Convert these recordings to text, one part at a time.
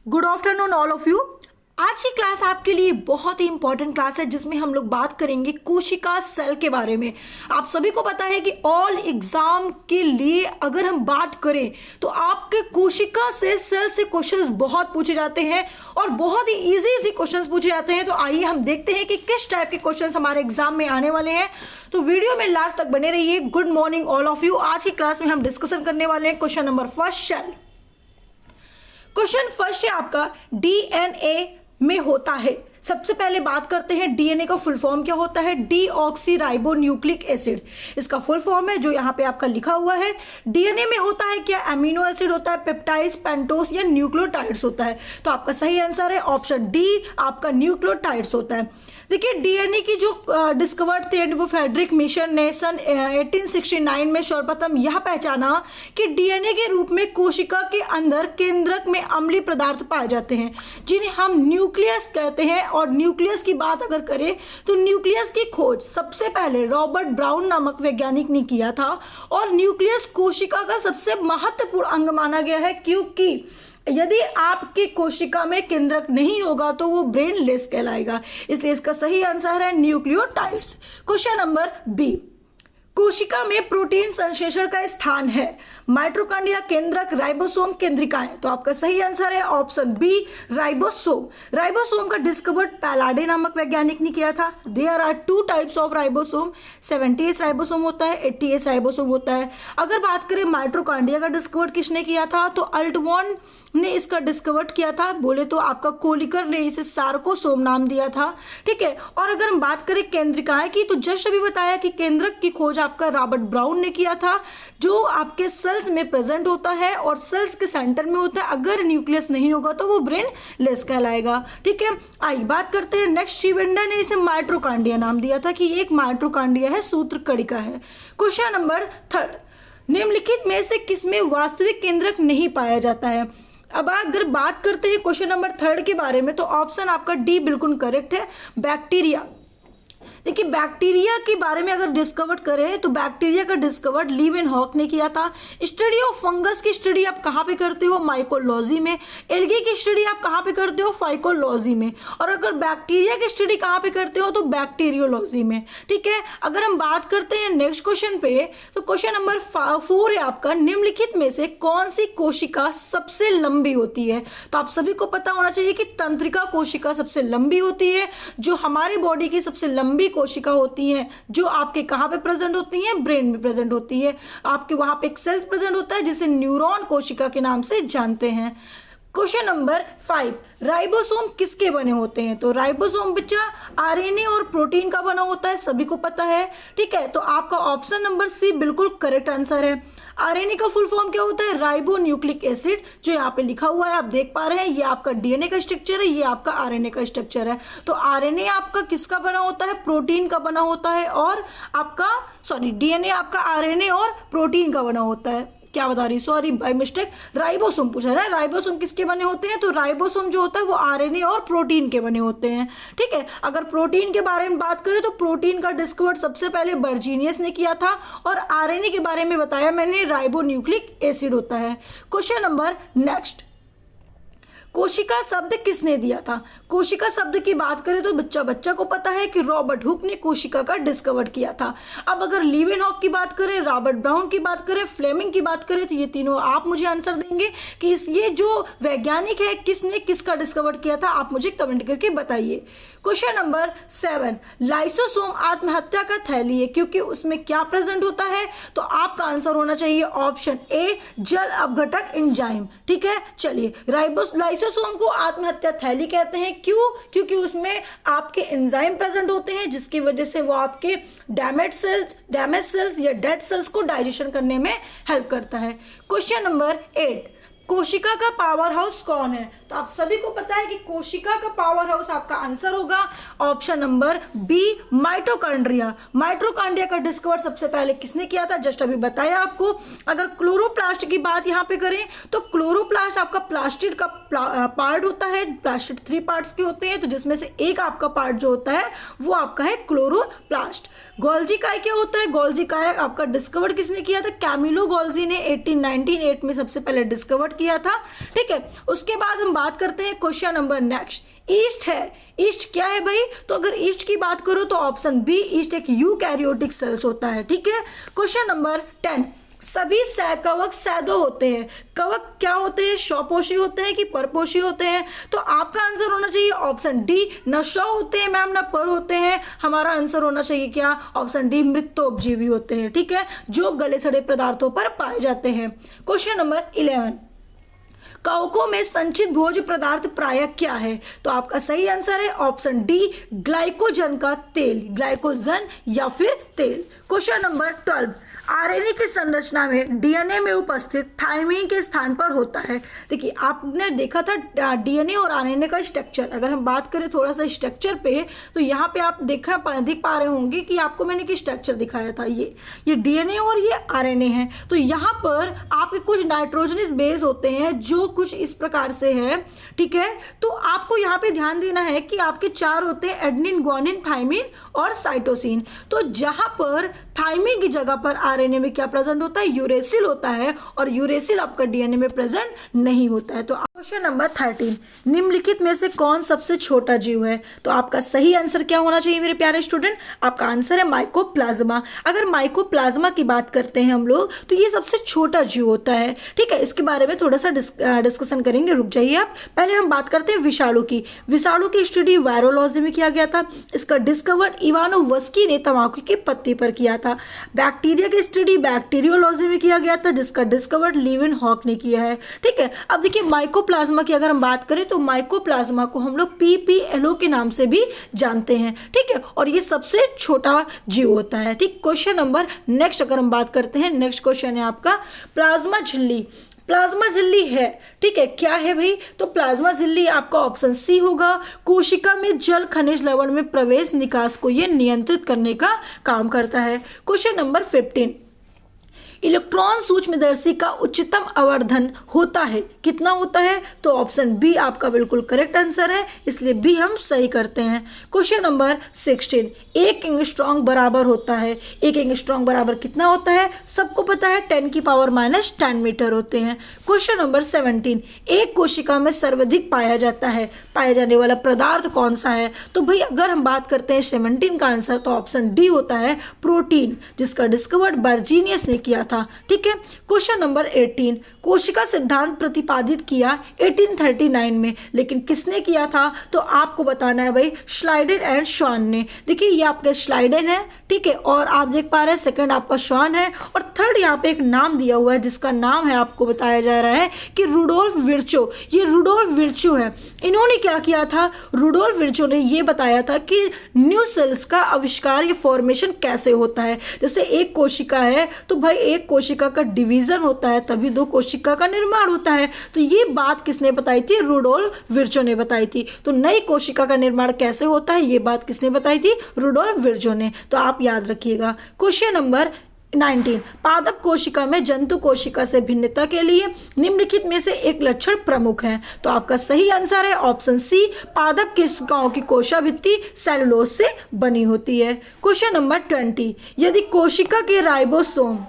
Good afternoon all of you. आज की class आपके लिए बहुत ही इंपॉर्टेंट क्लास है जिसमें हम लोग बात करेंगे कोशिका सेल के बारे में। आप सभी को पता है कि ऑल एग्जाम के लिए अगर हम बात करें तो आपके कोशिका से सेल से क्वेश्चंस बहुत पूछे जाते हैं और बहुत ही इजी क्वेश्चंस पूछे जाते हैं। तो आइए हम देखते हैं कि किस टाइप के क्वेश्चंस हमारे एग्जाम में आने वाले हैं। तो वीडियो में लास्ट तक बने रहिए। Good morning all of you. आज की क्लास में हम डिस्कशन करने वाले हैं question number first. Question first है आपका डीएनए में होता है। सबसे पहले बात करते हैं डीएनए का फुल फॉर्म क्या होता है। डीऑक्सीराइबोन्यूक्लिक एसिड इसका फुल फॉर्म है जो यहाँ पे आपका लिखा हुआ है। डीएनए में होता है क्या, अमीनो एसिड होता है, पेप्टाइड्स, पेंटोस या न्यूक्लियोटाइड्स होता है। तो आपका सही आंसर है ऑप्शन डी, आपका न्यूक्लियोटाइड्स होता है। देखिए डीएनए की जो डिस्कवर्ड थे वो फेडरिक मिशन ने सन 1869 में सर्वप्रथम यह पहचाना कि डीएनए के रूप में कोशिका के अंदर केंद्रक में अम्लीय पदार्थ पाए जाते हैं जिन्हें हम न्यूक्लियस कहते हैं। और न्यूक्लियस की बात अगर करें तो न्यूक्लियस की खोज सबसे पहले रॉबर्ट ब्राउन नामक वैज्ञानिक ने किया था। और न्यूक्लियस कोशिका का सबसे महत्वपूर्ण अंग माना गया है क्योंकि यदि आपकी कोशिका में केंद्रक नहीं होगा तो वो ब्रेन लेस कहलाएगा। इसलिए इसका सही आंसर है न्यूक्लियोटाइड्स। क्वेश्चन नंबर बी, कोशिका में प्रोटीन संश्लेषण का स्थान है। माइटोकॉन्ड्रिया, केंद्रक, राइबोसोम, केंद्रिकाएं। तो आपका सही आंसर है ऑप्शन बी, राइबोसोम। राइबोसोम का डिस्कवर्ड पैलाडे नामक वैज्ञानिक ने किया था। There are two types of ribosome, 70S ribosome होता है, 80S राइबोसोम होता है। अगर बात करें माइटोकॉन्ड्रिया का डिस्कवर्ड किसने किया था तो अल्टवॉन ने इसका डिस्कवर्ड किया था। बोले तो आपका कोलिकर ने इसे सार्कोसोम नाम दिया था। ठीक है। और अगर हम बात करें केंद्रिकाएं की तो जस्ट अभी बताया कि केंद्रक की खोज आपका रॉबर्ट ब्राउन ने किया था जो आपके सेल्स में प्रेजेंट होता है और सेल्स के सेंटर में होता है। अगर न्यूक्लियस नहीं होगा तो वो ब्रेन लेस कहलाएगा। ठीक है। आइए बात करते हैं नेक्स्ट। शिवेंडर ने इसे माइटोकॉन्ड्रिया नाम दिया था कि एक माइटोकॉन्ड्रिया है, सूत्र कणिका है। क्वेश्चन नंबर थर्ड, निम्नलिखित में से किसमें वास्तविक केंद्रक नहीं पाया जाता है। अब अगर बात करते हैं क्वेश्चन नंबर थर्ड के बारे में तो ऑप्शन आपका डी बिल्कुल करेक्ट है, बैक्टीरिया। देखिए बैक्टीरिया के बारे में अगर डिस्कवर्ड करें तो बैक्टीरिया का डिस्कवर्ड लीवेनहॉक ने किया था। स्टडी ऑफ फंगस की स्टडी आप कहाँ पे करते हो, माइकोलॉजी में। एल्गी की स्टडी आप कहाँ पे करते हो, फाइकोलॉजी में। और अगर बैक्टीरिया की स्टडी कहाँ पे करते हो तो बैक्टीरियोलॉजी में। ठीक है। अगर हम बात करते हैं नेक्स्ट क्वेश्चन पे तो क्वेश्चन नंबर 4 है आपका, निम्नलिखित में से कौन सी कोशिका सबसे लंबी होती है। तो आप सभी को पता होना चाहिए कि तंत्रिका कोशिका सबसे लंबी होती है, जो हमारी बॉडी की सबसे लंबी कोशिका होती हैं, जो आपके कहां पे प्रेजेंट होती हैं, ब्रेन में प्रेजेंट होती है। आपके वहां पे एक सेल प्रेजेंट होता है जिसे न्यूरॉन कोशिका के नाम से जानते हैं। क्वेश्चन नंबर 5, राइबोसोम किसके बने होते हैं। तो राइबोसोम बच्चा आरएनए और प्रोटीन का बना होता है, सभी को पता है। ठीक है। तो आपका ऑप्शन नंबर सी बिल्कुल करेक्ट आंसर है। आरएनए का फुल फॉर्म क्या होता है, राइबोन्यूक्लिक एसिड, जो यहाँ पे लिखा हुआ है आप देख पा रहे हैं। ये आपका डीएनए का स्ट्रक्चर है, ये आपका आरएनए का स्ट्रक्चर है। तो आरएनए आपका किसका बना होता है, प्रोटीन का बना होता है। और आपका डीएनए आपका आरएनए और प्रोटीन का बना होता है। क्या बता रही, सॉरी बाय मिस्टेक, राइबोसोम पूछा है ना। राइबोसोम किसके बने होते हैं तो राइबोसोम जो होता है वो आरएनए और प्रोटीन के बने होते हैं। ठीक है। अगर प्रोटीन के बारे में बात करें तो प्रोटीन का डिस्कवर्ड सबसे पहले बर्जीनियस ने किया था। और आरएनए के बारे में बताया मैंने, राइबोन्यूक्लिक एसिड होता है। क्वेश्चन नंबर नेक्स्ट, कोशिका शब्द किसने दिया था। कोशिका शब्द की बात करें तो बच्चा को पता है कि रॉबर्ट हुक ने कोशिका का डिस्कवर किया था। अब अगर लीवेनहॉक की बात करें, रॉबर्ट ब्राउन की बात करें, फ्लेमिंग की बात करें तो ये तीनों आप मुझे आंसर देंगे कि ये जो वैज्ञानिक है किसने किसका डिस्कवर किया था, आप मुझे कमेंट करके बताइए। क्वेश्चन नंबर 7, लाइसोसोम आत्महत्या का थैली है क्योंकि उसमें क्या प्रेजेंट होता है। तो आपका आंसर होना चाहिए ऑप्शन ए, जल अपघटक एंजाइम। ठीक है। चलिए, लाइसोसोम को आत्महत्या थैली कहते हैं। क्यों, क्योंकि उसमें आपके एंजाइम प्रेजेंट होते हैं जिसकी वजह से वो आपके डैमेज सेल्स या डेड सेल्स को डाइजेशन करने में हेल्प करता है। क्वेश्चन नंबर 8, कोशिका का पावर हाउस कौन है। तो आप सभी को पता है कि कोशिका का पावर हाउस आपका आंसर होगा option number B, mitochondria. Mitochondria का डिस्कवर सबसे पहले किसने किया था, जस्ट अभी बताया आपको। अगर क्लोरोप्लास्ट की बात यहाँ पे करें तो क्लोरोप्लास्ट आपका प्लास्टिड का पार्ट होता है। प्लास्टिड 3 पार्ट्स के होते हैं, तो जिसमें से एक आपका पार्ट जो होता है वो आपका है क्लोरोप्लास्ट। गोल्जी काय क्या होता है, गोल्जी काय आपका डिस्कवर किसने किया था, कैमिलो गोल्जी ने 1898 में सबसे पहले डिस्कवर नोट किया था। ठीक है, उसके बाद हम बात करते हैं क्वेश्चन नंबर नेक्स्ट। ईस्ट है, ईस्ट क्या है भाई? तो अगर ईस्ट की बात करो तो ऑप्शन बी ईस्ट एक यूकैरियोटिक सेल्स होता है। ठीक है, क्वेश्चन नंबर 10, सभी कवक सैदो होते हैं। कवक क्या होते हैं? शवपोषी होते हैं कि परपोषी होते हैं? तो आपका आंसर होना चाहिए ऑप्शन डी, न शव होते हैं मैम न पर होते हैं। हमारा आंसर होना चाहिए क्या? ऑप्शन डी, मृतोपजीवी होते हैं। ठीक है, जो गले सड़े पदार्थों पर पाए जाते हैं। क्वेश्चन नंबर 11, कवकों में संचित भोज्य पदार्थ प्रायः क्या है? तो आपका सही आंसर है ऑप्शन डी, ग्लाइकोजन का तेल, ग्लाइकोजन या फिर तेल। क्वेश्चन नंबर 12, आरएनए की संरचना में डीएनए में उपस्थित थायमीन के स्थान पर होता है। देखिए आपने देखा था डीएनए और आरएनए का स्ट्रक्चर। अगर हम बात करें थोड़ा सा स्ट्रक्चर पे, तो यहाँ पे आप दिख पा रहे होंगे कि आपको मैंने एक स्ट्रक्चर दिखाया था। ये डीएनए और ये आरएनए है। तो यहाँ पर आपके कुछ नाइट्रोजनस बेस होते हैं जो कुछ इस प्रकार से है। ठीक है, तो आपको यहाँ पे ध्यान देना है कि आपके 4 होते हैं, एडेनिन, ग्वानिन, थायमीन और साइटोसिन। तो जहां पर थायमीन की जगह पर आरएनए में क्या प्रेजेंट होता है? यूरेसिल होता है, और यूरेसिल आपका डीएनए में प्रेजेंट नहीं होता है। तो क्वेश्चन नंबर 13, निम्नलिखित में से कौन सबसे छोटा जीव है? तो आपका सही आंसर क्या होना चाहिए मेरे प्यारे स्टूडेंट? आपका आंसर है माइकोप्लाज्मा। अगर माइकोप्लाज्मा की बात करते हैं हम लोग, तो ये सबसे छोटा जीव होता है। ठीक है, इसके बारे में थोड़ा सा डिस्कशन करेंगे, रुक जाइए आप। पहले हम बात करते हैं विषाणु की। विषाणु की स्टडी वायरोलॉजी में किया गया था। इसका डिस्कवर इवानोवस्की ने तंबाकू की पत्ती पर किया था। बैक्टीरिया की स्टडी बैक्टीरियोलॉजी में किया गया था, जिसका डिस्कवर लीवेनहॉक ने किया है। ठीक है, अब देखिए माइकोप्लाज्मा की अगर हम बात करें तो माइकोप्लाज्मा को हम लोग पीपीएलओ के नाम से भी जानते हैं। ठीक है, और ये सबसे छोटा जीव होता है। ठीक, क्वेश्चन नंबर नेक्स्ट अगर हम बात करते हैं, नेक्स्ट क्वेश्चन है आपका प्लाज्मा झिल्ली। प्लाज्मा झिल्ली है, ठीक है, क्या है भाई? तो प्लाज्मा झिल्ली आपका ऑप्शन सी होगा। कोशिका में जल खनिज लवण में प्रवेश निकास को यह नियंत्रित करने का काम करता है। क्वेश्चन नंबर 15, इलेक्ट्रॉन सूक्ष्मदर्शी का उच्चतम आवर्धन होता है, कितना होता है? तो ऑप्शन बी आपका बिल्कुल करेक्ट आंसर है, इसलिए बी हम सही करते हैं। क्वेश्चन नंबर 16, 1 एंगस्ट्रॉम बराबर होता है। 1 एंगस्ट्रॉम बराबर कितना होता है? सबको पता है 10⁻⁻10 मीटर होते हैं। क्वेश्चन नंबर 17, एक कोशिका में सर्वाधिक पाया जाता है, पाया जाने वाला पदार्थ कौन सा है? तो भाई अगर हम बात करते हैं 17 का आंसर, तो ऑप्शन डी होता है प्रोटीन, जिसका डिस्कवर्ड बर्जीनियस ने किया था। ठीक है, क्वेश्चन नंबर 18, कोशिका सिद्धांत प्रतिपादित किया 1839 में, लेकिन किसने किया था? तो आपको बताना है भाई श्लाइडन एंड श्वान ने। देखिए ये आपके श्लाइडन है, ठीक है, और आप देख पा रहे हैं सेकंड आपका श्वान है, और थर्ड यहाँ पे एक नाम दिया हुआ है जिसका नाम है आपको बताया जा रहा है कि रुडोल्फ विर्चो। ये रुडोल्फ विर्चो है। इन्होंने क्या किया था? रुडोल्फ विर्चो ने ये बताया था कि न्यू सेल्स का आविष्कार, ये फॉर्मेशन कैसे होता है। जैसे एक कोशिका है तो भाई एक कोशिका का डिवीजन होता है, तभी 2 कोशिका का निर्माण होता है। तो ये बात किसने बताई थी? रुडोल्फ विर्चो ने बताई थी। तो नई कोशिका का निर्माण कैसे होता है, ये बात किसने बताई थी? रुडोल्फ विर्चो ने। तो आप याद रखिएगा। क्वेश्चन नंबर 19, पादप कोशिका में जंतु कोशिका से भिन्नता के लिए निम्नलिखित में से एक लक्षण प्रमुख है। तो आपका सही आंसर है ऑप्शन सी, पादप कोशिकाओं की कोशाभित्ति सेलुलोज से बनी होती है। क्वेश्चन नंबर 20, यदि कोशिका के राइबोसोम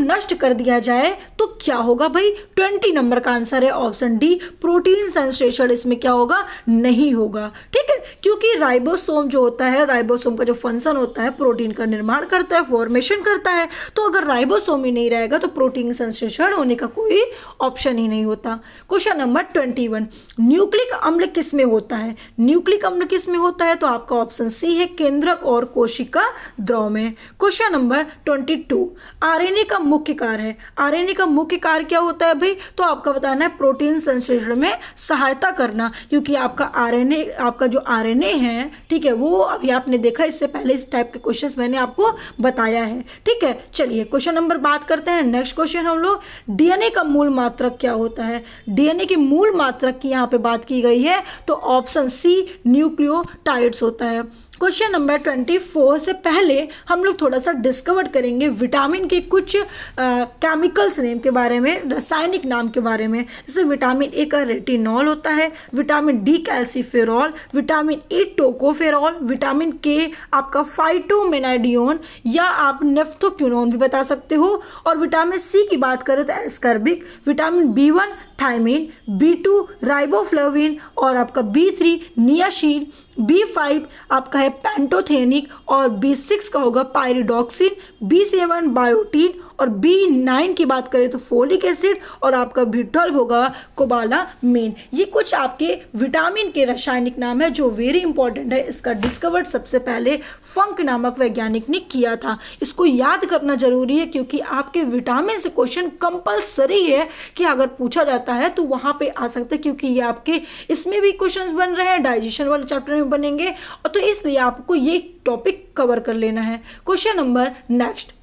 नष्ट कर दिया जाए तो क्या होगा भाई? 20 नंबर का आंसर है ऑप्शन डी, प्रोटीन संश्लेषण इसमें क्या होगा? नहीं होगा। ठीक है, क्योंकि राइबोसोम जो होता है, राइबोसोम का जो फंक्शन होता है प्रोटीन का निर्माण करता है, फॉर्मेशन करता है। तो अगर राइबोसोम ही नहीं रहेगा तो प्रोटीन संश्लेषण होने का कोई ऑप्शन ही नहीं होता। क्वेश्चन नंबर 21, न्यूक्लिक अम्ल किस में होता है? न्यूक्लिक अम्ल किस में होता है? तो आपका ऑप्शन सी है, केंद्रक और कोशिका द्रव में। क्वेश्चन नंबर 22, आरएनए का मुख्य कार्य है। आरएनए का मुख्य कार्य क्या होता है भाई? तो आपका बताना है प्रोटीन संश्लेषण में सहायता करना, क्योंकि आपका आरएनए, आपका जो आरएनए है, ठीक है, वो अभी आपने देखा, इससे पहले इस टाइप के क्वेश्चंस मैंने आपको बताया है। ठीक है, चलिए क्वेश्चन नंबर बात करते हैं। नेक्स्ट क्वेश्चन हम लोग, डीएनए का मूल मात्रक क्या होता है? डीएनए की मूल मात्रक की यहाँ पे बात की गई है, तो ऑप्शन सी न्यूक्लियोटाइड्स होता है। क्वेश्चन नंबर 24 से पहले हम लोग थोड़ा सा डिस्कवर करेंगे विटामिन के कुछ केमिकल्स नेम के बारे में, रासायनिक नाम के बारे में। जैसे विटामिन ए का रेटिनॉल होता है, vitamin D calciferol, vitamin E tocopherol, vitamin के आपका फाइटोमेनाइडियोन या आप नेफ्थोक्विनोन भी बता सकते हो, और विटामिन सी की बात करें तो ascorbic, vitamin B1 thiamine, B2 riboflavin, और आपका B3 नियासिन, B5 आपका है पैंटोथेनिक, और B6 का होगा पायरिडॉक्सिन, B7 बायोटीन, और B9 की बात करें तो फोलिक एसिड, और आपका B12 होगा कोबालामिन। ये कुछ आपके विटामिन के रासायनिक नाम है जो वेरी इंपॉर्टेंट है। इसका डिस्कवर्ड सबसे पहले फंक नामक वैज्ञानिक ने किया था। इसको याद करना जरूरी है क्योंकि आपके विटामिन से क्वेश्चन कंपलसरी है कि अगर पूछा जाता है तो वहां पे आ सकता है, क्योंकि ये आपके इसमें भी क्वेश्चंस बन रहे हैं, डाइजेशन वाले चैप्टर में बनेंगे, और तो इसलिए आपको ये टॉपिक कवर कर लेना है। क्वेश्चन नंबर नेक्स्ट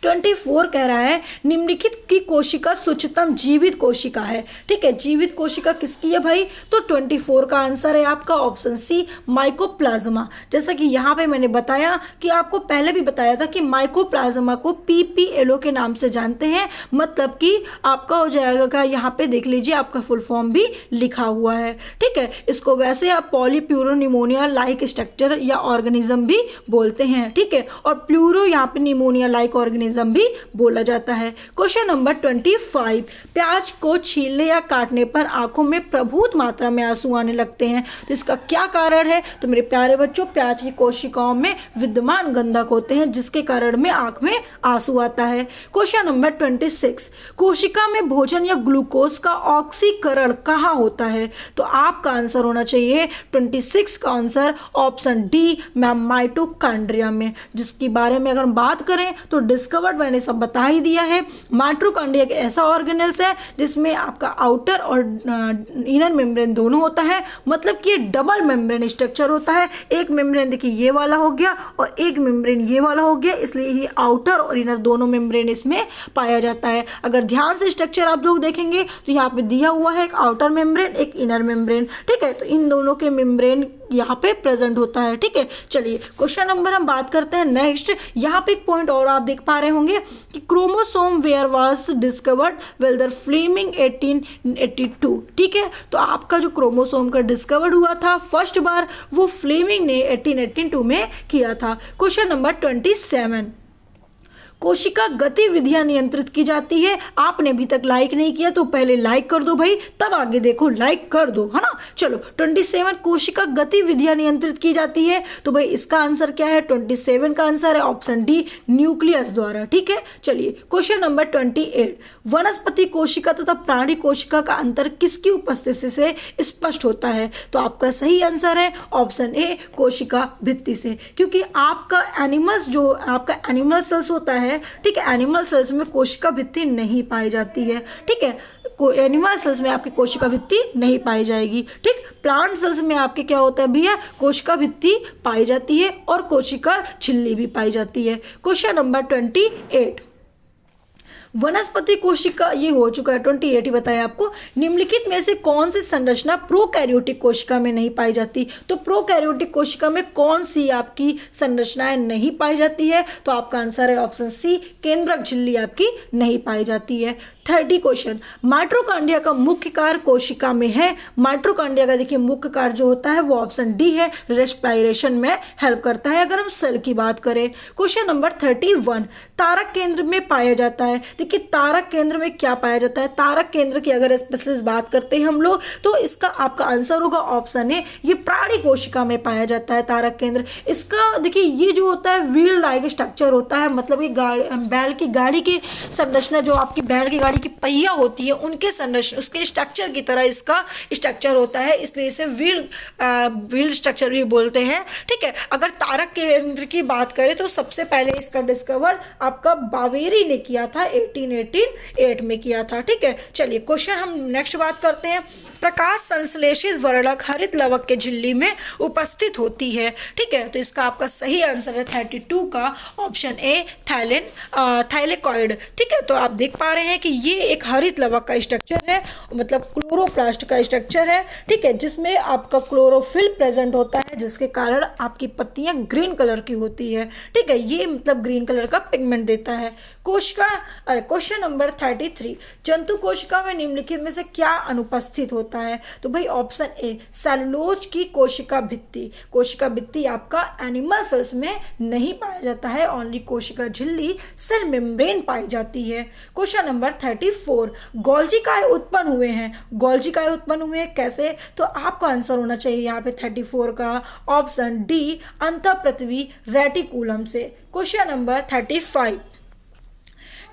24 कह रहा है निम्नलिखित की कोशिका सूक्ष्मतम जीवित कोशिका है। ठीक है, जीवित कोशिका किसकी है भाई? तो 24 का आंसर है आपका ऑप्शन सी माइकोप्लाज्मा। जैसा कि यहाँ पे मैंने बताया कि आपको पहले भी बताया था कि माइकोप्लाज्मा को PPLO के नाम से जानते हैं, मतलब कि आपका हो जाएगा, यहाँ पे देख लीजिए आपका फुल फॉर्म भी लिखा हुआ है। ठीक है, इसको वैसे आप पॉलीप्यूरोनिमोनिया लाइक स्ट्रक्चर या ऑर्गेनिज्म भी बोलते हैं। ठीक है, और प्लूरो यहाँ पे निमोनिया लाइक ऑर्गेनिज्म भी बोला जाता है। क्वेश्चन नंबर 25, प्याज को छीलने या काटने पर आंखों में प्रभुत मात्रा में आंसू आने लगते हैं, तो इसका क्या कारण है? तो मेरे प्यारे बच्चों, प्याज की कोशिकाओं में विद्यमान गंधक होते हैं जिसके कारण में आंख में आंसू आता है। क्वेश्चन नंबर 26, कोशिका में भोजन या ग्लूकोज का ऑक्सीकरण कहाँ होता है? तो आपका आंसर होना चाहिए 26 का answer option D ma'am mitochondria में, जिसके बारे में अगर बात करें तो डिस्कवर्ड मैंने सब बता ही दिया है। माइटोकॉन्ड्रिया एक ऐसा ऑर्गेनेल्स है जिसमें आपका आउटर और इनर मेम्ब्रेन दोनों होता है, मतलब कि डबल मेम्ब्रेन स्ट्रक्चर होता है। एक मेम्ब्रेन देखिए ये वाला हो गया और एक मेम्ब्रेन ये वाला हो गया, इसलिए ये आउटर और इनर दोनों मेम्ब्रेन इसमें पाया जाता है। अगर ध्यान से स्ट्रक्चर आप लोग देखेंगे तो यहाँ पे दिया हुआ है एक आउटर मेम्ब्रेन, एक इनर मेम्ब्रेन। ठीक है, तो इन दोनों के मेम्ब्रेन यहाँ पे प्रेजेंट होता है। ठीक है, चलिए क्वेश्चन नंबर हम बात करते हैं नेक्स्ट। यहाँ पे एक पॉइंट और आप देख पा रहे होंगे कि chromosome were was discovered Walther Flemming 1882। ठीक है, तो आपका जो क्रोमोसोम का डिस्कवर्ड हुआ था फर्स्ट बार वो फ्लेमिंग ने 1882 में किया था। क्वेश्चन नंबर 27, कोशिका गतिविधियां नियंत्रित की जाती है। आपने अभी तक लाइक नहीं किया तो पहले लाइक कर दो भाई, तब आगे देखो, लाइक कर दो, है ना। चलो 27, कोशिका गतिविधियां नियंत्रित की जाती है, तो भाई इसका आंसर क्या है? 27 का आंसर है ऑप्शन डी न्यूक्लियस द्वारा। ठीक है, चलिए क्वेश्चन नंबर 28, वनस्पति कोशिका तथा प्राणी कोशिका का अंतर किसकी उपस्थिति से स्पष्ट होता है? तो आपका सही आंसर है ऑप्शन ए कोशिका भित्ति से, क्योंकि आपका एनिमल्स जो आपका एनिमल सेल्स होता है, ठीक है, एनिमल सेल्स में कोशिका भित्ति नहीं पाई जाती है। ठीक है, एनिमल सेल्स में आपकी कोशिका भित्ति नहीं पाई जाएगी। ठीक, प्लांट सेल्स में आपके क्या होता है भैया? कोशिका भित्ति पाई जाती है और कोशिका झिल्ली भी पाई जाती है। क्वेश्चन नंबर 28, वनस्पति कोशिका, ये हो चुका है 28 ही बताया आपको। निम्नलिखित में से कौन सी संरचना प्रोकैरियोटिक कोशिका में नहीं पाई जाती? तो प्रोकैरियोटिक कोशिका में कौन सी आपकी संरचनाएं नहीं पाई जाती है? तो आपका आंसर है ऑप्शन सी केंद्रक झिल्ली आपकी नहीं पाई जाती है। 30 क्वेश्चन, माइटोकॉन्ड्रिया का मुख्य कार्य कोशिका में है। माइटोकॉन्ड्रिया का देखिए मुख्य कार्य जो होता है वो ऑप्शन डी है, रेस्पिरेशन में हेल्प करता है अगर हम सेल की बात करें। क्वेश्चन नंबर 31, तारक केंद्र में पाया जाता है। देखिए तारक केंद्र में क्या पाया जाता है? तारक केंद्र की अगर स्पेशलिस्ट बात करते हैं हम लोग तो इसका आपका आंसर होगा ऑप्शन ए, ये प्राणी कोशिका में पाया जाता है तारक केंद्र। इसका देखिए ये जो होता है व्हील लाइक स्ट्रक्चर होता है, मतलब ये बैल की गाड़ी की संरचना, जो आपकी बैल की की पहिया होती है उनके संरचना, उसके स्ट्रक्चर की तरह इसका स्ट्रक्चर होता है, इसलिए इसे व्हील स्ट्रक्चर भी बोलते हैं। ठीक है, अगर तारक केंद्र की बात करें तो सबसे पहले इसका डिस्कवर आपका बावेरी ने किया था 1888 में किया था। ठीक है, चलिए क्वेश्चन हम नेक्स्ट बात करते हैं। प्रकाश संश्लेषित वर्णक हरित लवक के झिल्ली में उपस्थित होती है। ठीक है, तो इसका आपका सही आंसर है 32 का ऑप्शन ए, थाइलेकॉइड। ठीक है, तो आप देख पा रहे हैं कि ये एक हरित लवक का स्ट्रक्चर है, मतलब क्लोरोप्लास्ट का स्ट्रक्चर है। ठीक है, जिसमें आपका क्लोरोफिल प्रेजेंट होता है, जिसके कारण आपकी पत्तियां ग्रीन कलर की होती है। ठीक है, ये मतलब ग्रीन कलर का पिगमेंट देता है। क्वेश्चन नंबर 33, जंतु कोशिका में निम्नलिखित में से क्या अनुपस्थित होता है? तो भाई ऑप्शन ए, सेलुलोज की कोशिका भित्ति। कोशिका भित्ति आपका एनिमल सेल्स में नहीं पाया जाता है, ओनली कोशिका झिल्ली सेल मेम्ब्रेन पाई जाती है। क्वेश्चन नंबर 34, गोल्जिकाएं उत्पन्न हुए हैं। गोल्जिकाएं उत्पन्न हुए हैं कैसे? तो आपका आंसर होना चाहिए यहाँ पे 34 का ऑप्शन डी, अंतःपृथ्वी रेटिकुलम से। क्वेश्चन नंबर 35,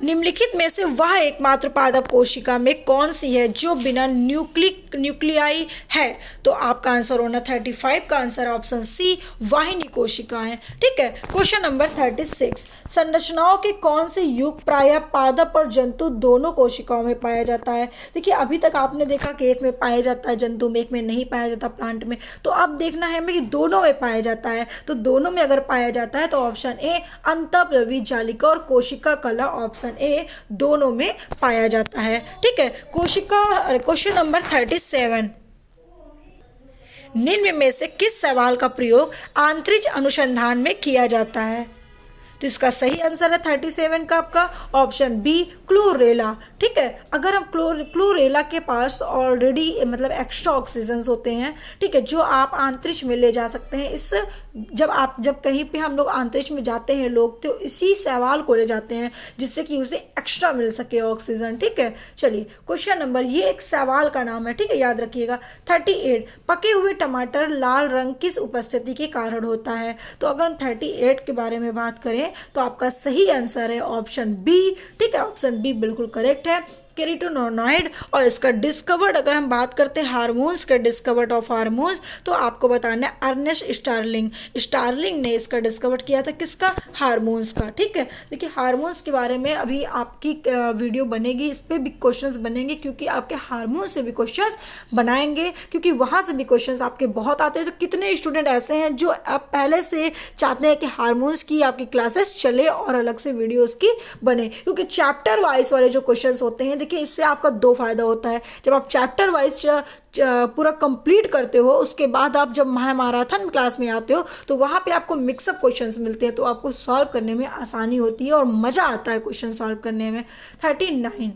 निम्नलिखित में से वह एकमात्र पादप कोशिका में कौन सी है जो बिना न्यूक्लियाई है? तो आपका आंसर होना 35 का आंसर ऑप्शन सी, वाहिनी कोशिका है। ठीक है, क्वेश्चन नंबर 36, संरचनाओं के कौन से युग प्रायः पादप और जंतु दोनों कोशिकाओं में पाया जाता है? देखिए अभी तक आपने देखा कि एक में पाया जाता है जंतु में, एक में नहीं पाया जाता प्लांट में, तो अब देखना है हमें कि दोनों में पाया जाता है। तो दोनों में अगर पाया जाता है तो ऑप्शन ए, अंतःप्रवी जालिका और कोशिका कला, ऑप्शन ए दोनों में पाया जाता है। ठीक है, क्वेश्चन नंबर 37, निम्न में से किस सवाल का प्रयोग अंतरिक्ष अनुसंधान में किया जाता है? तो इसका सही आंसर है 37 का आपका ऑप्शन बी, क्लोरेला। ठीक है, अगर हम क्लोरेला के पास ऑलरेडी मतलब एक्स्ट्रा ऑक्सीजन होते हैं, ठीक है, जो आप अंतरिक्ष में ले जा सकते हैं। इस जब कहीं पे हम लोग अंतरिक्ष में जाते हैं लोग, तो इसी शैवाल को ले जाते हैं जिससे कि उसे एक्स्ट्रा मिल सके ऑक्सीजन। ठीक है, चलिए क्वेश्चन नंबर, ये एक शैवाल का नाम है, ठीक है, याद रखिएगा। 38, पके हुए टमाटर लाल रंग किस उपस्थिति के कारण होता है? तो अगर हम 38 के बारे में बात करें तो आपका सही आंसर है ऑप्शन बी। ठीक है, ऑप्शन बी बिल्कुल करेक्ट है, कैरोटीनॉइड। और इसका डिस्कवर्ड अगर हम बात करते हैं हार्मोन्स के डिस्कवर्ड ऑफ हार्मोन्स, तो आपको बताना है अर्नेस्ट स्टार्लिंग ने इसका डिस्कवर किया था, किसका? हार्मोन्स का। ठीक है, देखिए हार्मोन्स के बारे में अभी आपकी वीडियो बनेगी, इस पर भी क्वेश्चंस बनेंगे, क्योंकि आपके हार्मोन्स से भी क्वेश्चंस बनाएंगे, क्योंकि वहाँ से भी क्वेश्चंस आपके बहुत आते हैं। तो कितने स्टूडेंट ऐसे हैं जो आप पहले से चाहते हैं कि हार्मोन्स की आपकी क्लासेस चले और अलग से वीडियोज़ की बने, क्योंकि चैप्टर वाइज वाले जो क्वेश्चंस होते हैं, कि इससे आपका दो फायदा होता है। जब आप चैप्टर वाइज पूरा कंप्लीट करते हो, उसके बाद आप जब महामाराथन क्लास में आते हो तो वहाँ पे आपको मिक्सअप क्वेश्चंस मिलते हैं, तो आपको सॉल्व करने में आसानी होती है और मज़ा आता है क्वेश्चन सॉल्व करने में। 39,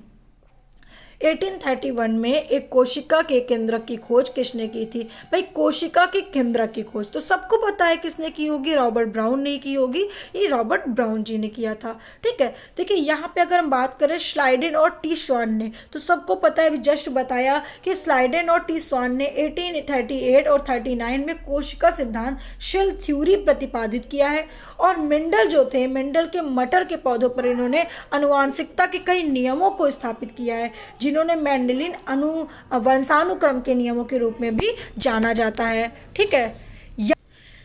1831 में एक कोशिका के केंद्रक की खोज किसने की थी? भाई कोशिका के केंद्रक की खोज तो सबको पता है किसने की होगी, रॉबर्ट ब्राउन ने की होगी, ये रॉबर्ट ब्राउन जी ने किया था। ठीक है, देखिए यहाँ पे अगर हम बात करें स्लाइडेन और टी स्वान ने, तो सबको पता है, अभी जस्ट बताया कि स्लाइडेन और टी स्वान ने 1838 और 39 में कोशिका सिद्धांत सेल थ्योरी प्रतिपादित किया है। और मेंडल जो थे, मेंडल के मटर के पौधों पर इन्होंने आनुवांशिकता के कई नियमों को स्थापित किया है, जिन्होंने मेंडेलियन वंशानुक्रम के नियमों के रूप में भी जाना जाता है। ठीक है,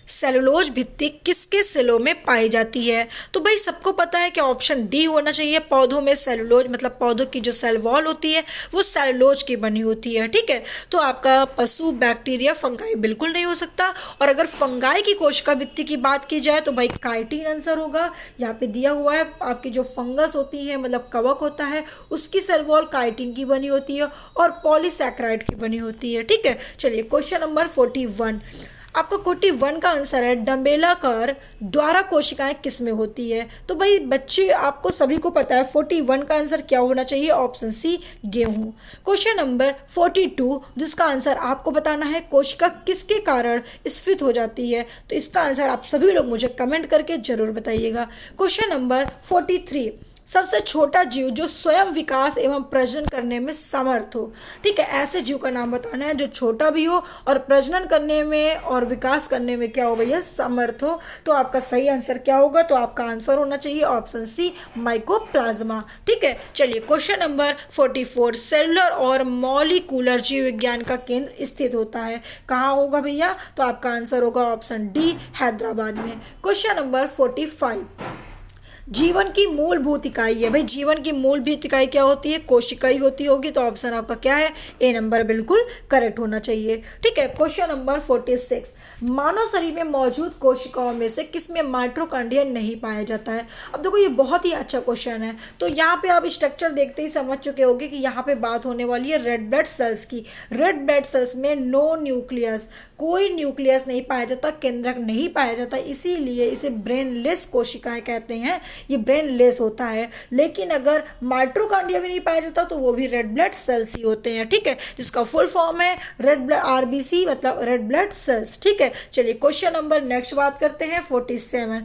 सेलुलोज भित्ति किसके सेलों में पाई जाती है? तो भाई सबको पता है कि ऑप्शन डी होना चाहिए, पौधों में सेलुलोज, मतलब पौधों की जो सेल वॉल होती है वो सेलुलोज की बनी होती है। ठीक है, तो आपका पशु, बैक्टीरिया, फंगाई बिल्कुल नहीं हो सकता। और अगर फंगाई की कोशिका भित्ति की बात की जाए तो भाई काइटिन आंसर होगा, यहाँ पे दिया हुआ है। आपकी जो फंगस होती है, मतलब कवक होता है, उसकी सेल वॉल काइटिन की बनी होती है और पॉलीसैकेराइड की बनी होती है। ठीक है, चलिए क्वेश्चन नंबर 41, आपका 41 का आंसर है डम्बेलाकार द्वारा कोशिकाएं किस में होती है? तो भाई बच्चे आपको सभी को पता है 41 का आंसर क्या होना चाहिए, ऑप्शन सी, गेहूं। क्वेश्चन नंबर 42, जिसका आंसर आपको बताना है कोशिका किसके कारण स्फीत हो जाती है? तो इसका आंसर आप सभी लोग मुझे कमेंट करके जरूर बताइएगा। क्वेश्चन नंबर 43, सबसे छोटा जीव जो स्वयं विकास एवं प्रजनन करने में समर्थ हो। ठीक है, ऐसे जीव का नाम बताना है जो छोटा भी हो और प्रजनन करने में और विकास करने में क्या हो भैया, समर्थ हो। तो आपका सही आंसर क्या होगा? तो आपका आंसर होना चाहिए ऑप्शन सी, माइकोप्लाज्मा। ठीक है, चलिए क्वेश्चन नंबर 44, सेलुलर और मॉलिक्यूलर जीव विज्ञान का केंद्र स्थित होता है, कहाँ होगा भैया? तो आपका आंसर होगा ऑप्शन डी, हैदराबाद में। क्वेश्चन नंबर 45, जीवन की मूलभूत इकाई है। भाई जीवन की मूलभूत इकाई क्या होती है? कोशिका ही होती होगी। तो ऑप्शन आपका क्या है? ए नंबर बिल्कुल करेक्ट होना चाहिए। ठीक है, क्वेश्चन नंबर 46, मानव शरीर में मौजूद कोशिकाओं में से किसमें माइटोकॉन्ड्रिया नहीं पाया जाता है? अब देखो ये बहुत ही अच्छा क्वेश्चन है। तो यहाँ पे आप स्ट्रक्चर देखते ही समझ चुके होंगे कि यहाँ पे बात होने वाली है रेड ब्लड सेल्स की। रेड ब्लड सेल्स में नो न्यूक्लियस, कोई न्यूक्लियस नहीं पाया जाता, केंद्रक नहीं पाया जाता, इसीलिए इसे ब्रेनलेस कोशिकाएं कहते हैं। ये ब्रेनलेस होता है। लेकिन अगर माइटोकॉन्ड्रिया भी नहीं पाया जाता तो वो भी रेड ब्लड सेल्स ही होते हैं। ठीक है, जिसका फुल फॉर्म है रेड ब्लड आरबीसी, मतलब रेड ब्लड सेल्स। ठीक है, चलिए क्वेश्चन नंबर नेक्स्ट बात करते हैं 47।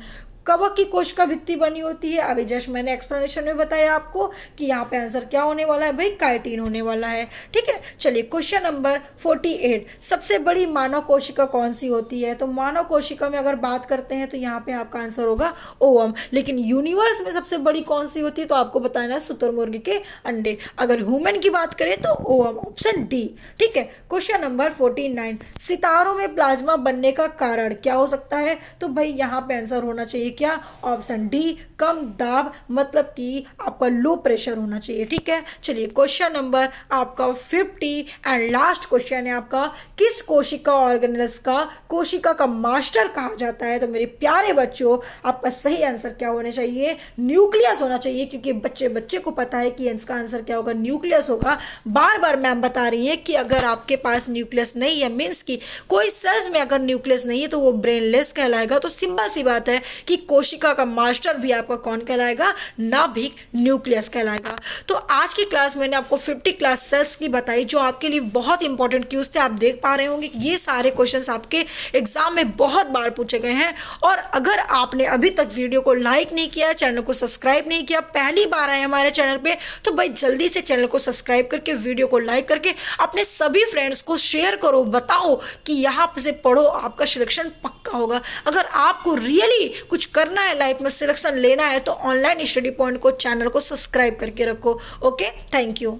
कवक की कोशिका भित्ति बनी होती है। अभी जस्ट मैंने एक्सप्लेनेशन में बताया आपको कि यहाँ पे आंसर क्या होने वाला है? भाई काइटिन होने वाला है। ठीक है, चलिए क्वेश्चन नंबर 48, सबसे बड़ी मानव कोशिका कौन सी होती है? तो मानव कोशिका में अगर बात करते हैं तो यहाँ पे आपका आंसर होगा ओवम। लेकिन यूनिवर्स में सबसे बड़ी कौन सी होती है? तो आपको बताना है शुतुरमुर्ग के अंडे। अगर ह्यूमन की बात करें तो ओवम, ऑप्शन डी। ठीक है, क्वेश्चन नंबर 49, सितारों में प्लाज्मा बनने का कारण क्या हो सकता है? तो भाई यहाँ पे आंसर होना चाहिए क्या? ऑप्शन डी, कम दाब, मतलब कि आपका लो प्रेशर होना चाहिए। ठीक है, चलिए क्वेश्चन नंबर आपका 50 एंड लास्ट क्वेश्चन है आपका, किस कोशिका ऑर्गेनेल्स का कोशिका का मास्टर कहा जाता है? तो मेरे प्यारे बच्चों, आपका सही आंसर क्या होना चाहिए? न्यूक्लियस होना चाहिए, क्योंकि बच्चे को पता है कि इसका आंसर क्या होगा? न्यूक्लियस होगा। बार बार मैम बता रही है कि अगर आपके पास न्यूक्लियस नहीं है, मीन्स की कोई सेल्स में अगर न्यूक्लियस नहीं है तो वो ब्रेनलेस कहलाएगा। तो सिंपल सी बात है कि कोशिका का मास्टर भी आपका कौन कहलाएगा? नाभिक न्यूक्लियस कहलाएगा। तो आज की क्लास मैंने आपको 50 क्लास सेल्स की बताई, जो आपके लिए बहुत इंपॉर्टेंट क्यूज थे। आप देख पा रहे होंगे कि ये सारे क्वेश्चंस आपके एग्जाम में बहुत बार पूछे गए हैं। और अगर आपने अभी तक वीडियो को लाइक नहीं किया, चैनल को सब्सक्राइब नहीं किया, पहली बार आए हमारे चैनल पे, तो भाई जल्दी से चैनल को सब्सक्राइब करके वीडियो को लाइक करके अपने सभी फ्रेंड्स को शेयर करो। बताओ कि यहाँ से पढ़ो, आपका सिलेक्शन पक्का होगा। अगर आपको रियली कुछ करना है, लाइफ में सिलेक्शन लेना है, तो ऑनलाइन स्टडी पॉइंट को, चैनल को सब्सक्राइब करके रखो। Okay, thank you.